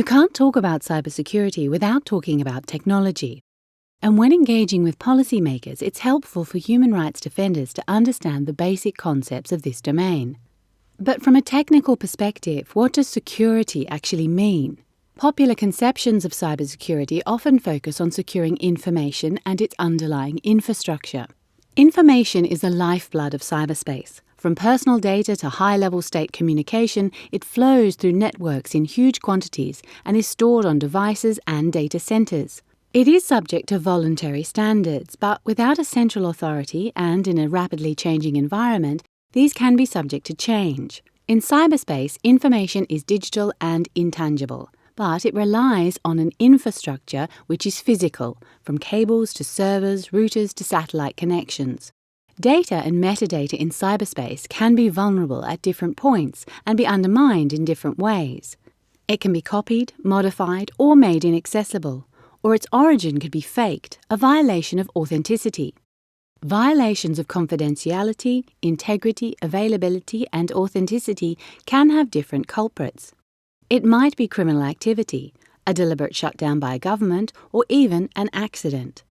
You can't talk about cybersecurity without talking about technology. And when engaging with policymakers, it's helpful for human rights defenders to understand the basic concepts of this domain. But from a technical perspective, what does security actually mean? Popular conceptions of cybersecurity often focus on securing information and its underlying infrastructure. Information is the lifeblood of cyberspace. From personal data to high-level state communication, it flows through networks in huge quantities and is stored on devices and data centers. It is subject to voluntary standards, but without a central authority and in a rapidly changing environment, these can be subject to change. In cyberspace, information is digital and intangible, but it relies on an infrastructure which is physical, from cables to servers, routers to satellite connections. Data and metadata in cyberspace can be vulnerable at different points and be undermined in different ways. It can be copied, modified, or made inaccessible, or its origin could be faked, a violation of authenticity. Violations of confidentiality, integrity, availability, and authenticity can have different culprits. It might be criminal activity, a deliberate shutdown by a government, or even an accident.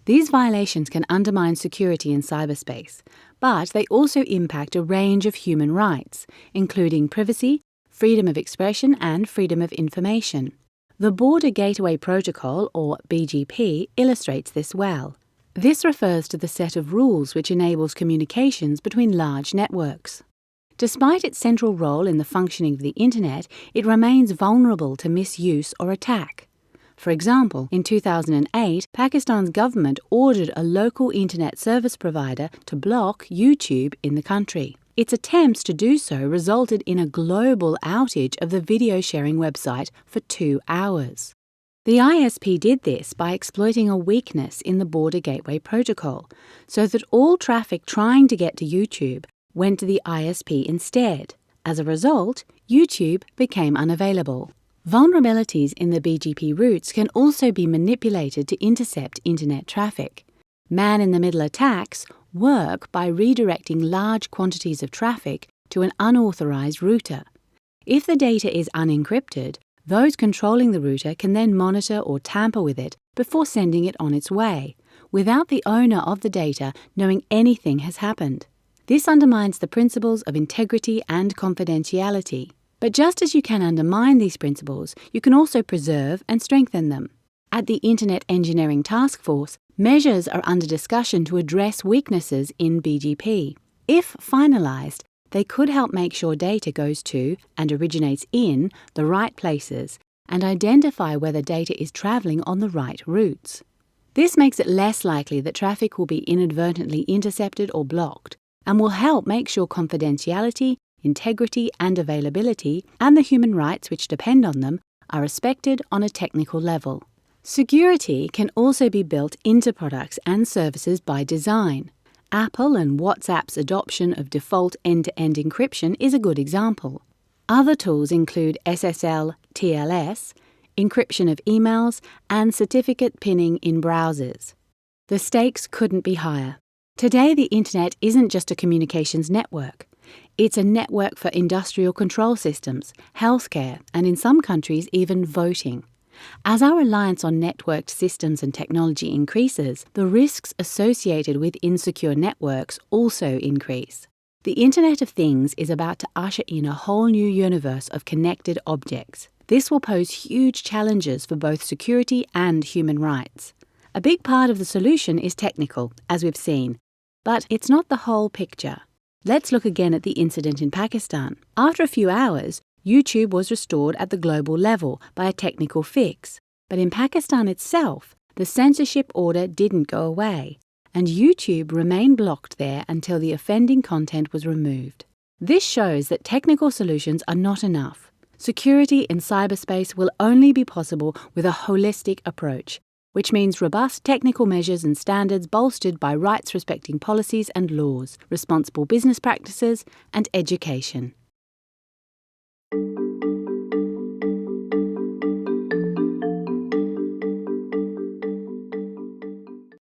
These violations can undermine security in cyberspace, but they also impact a range of human rights, including privacy, freedom of expression, and freedom of information. The Border Gateway Protocol, or BGP, illustrates this well. This refers to the set of rules which enables communications between large networks. Despite its central role in the functioning of the Internet, it remains vulnerable to misuse or attack. For example, in 2008, Pakistan's government ordered a local internet service provider to block YouTube in the country. Its attempts to do so resulted in a global outage of the video sharing website for 2 hours. The ISP did this by exploiting a weakness in the Border Gateway Protocol, so that all traffic trying to get to YouTube went to the ISP instead. As a result, YouTube became unavailable. Vulnerabilities in the BGP routes can also be manipulated to intercept internet traffic. Man-in-the-middle attacks work by redirecting large quantities of traffic to an unauthorized router. If the data is unencrypted, those controlling the router can then monitor or tamper with it before sending it on its way, without the owner of the data knowing anything has happened. This undermines the principles of integrity and confidentiality. But just as you can undermine these principles, you can also preserve and strengthen them. At the Internet Engineering Task Force, measures are under discussion to address weaknesses in BGP. If finalized, they could help make sure data goes to and originates in the right places and identify whether data is traveling on the right routes. This makes it less likely that traffic will be inadvertently intercepted or blocked, and will help make sure confidentiality, integrity and availability, and the human rights which depend on them, are respected on a technical level. Security can also be built into products and services by design. Apple and WhatsApp's adoption of default end-to-end encryption is a good example. Other tools include SSL, TLS, encryption of emails, and certificate pinning in browsers. The stakes couldn't be higher. Today, the Internet isn't just a communications network. It's a network for industrial control systems, healthcare, and in some countries even voting. As our reliance on networked systems and technology increases, the risks associated with insecure networks also increase. The Internet of Things is about to usher in a whole new universe of connected objects. This will pose huge challenges for both security and human rights. A big part of the solution is technical, as we've seen, but it's not the whole picture. Let's look again at the incident in Pakistan. After a few hours, YouTube was restored at the global level by a technical fix. But in Pakistan itself, the censorship order didn't go away, and YouTube remained blocked there until the offending content was removed. This shows that technical solutions are not enough. Security in cyberspace will only be possible with a holistic approach, which means robust technical measures and standards bolstered by rights-respecting policies and laws, responsible business practices, and education.